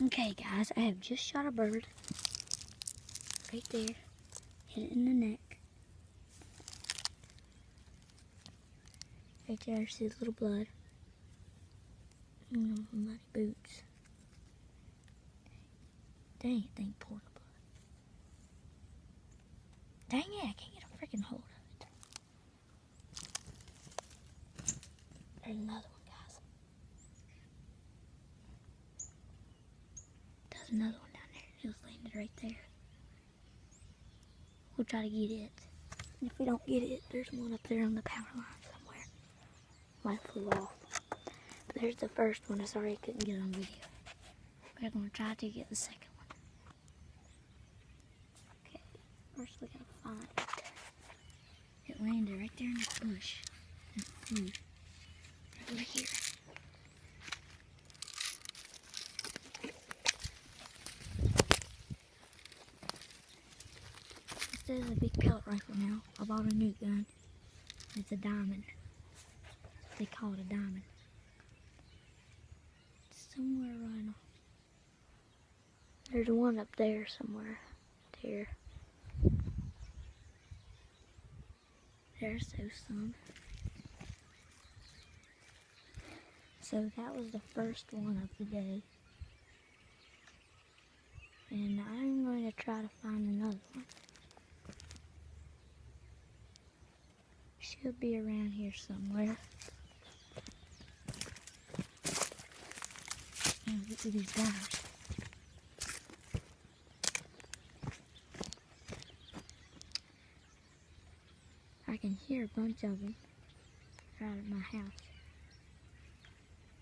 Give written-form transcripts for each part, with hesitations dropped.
Okay, guys, I have just shot a bird. Right there. Hit it in the neck. Right there, see the little blood. Muddy boots. Dang, it thing poured the blood. Dang it, I can't get a freaking hold of it. There's another one, guys. There's another one down there. It just landed right there. We'll try to get it. And if we don't get it, there's one up there on the power line somewhere. Might flew off. But there's the first one. I sorry I couldn't get on video. We're going to try to get the second one. Okay, first we gotta find it. It landed right there in the bush. And it flew right over here. Instead of a big pellet rifle now, I bought a new gun. It's a diamond. They call it a diamond. It's somewhere right on. There's one up there somewhere. There. There's some. So that was the first one of the day. And I'm going to try to find another one. Should be around here somewhere. Oh, look at these guys. I can hear a bunch of them right at my house.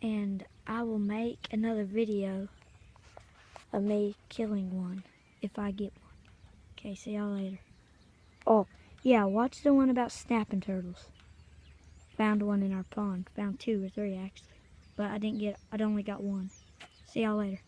And I will make another video of me killing one if I get one. Okay, see y'all later. Oh, yeah, watch the one about snapping turtles. Found one in our pond. Found 2 or 3 actually. But I only got one. See y'all later.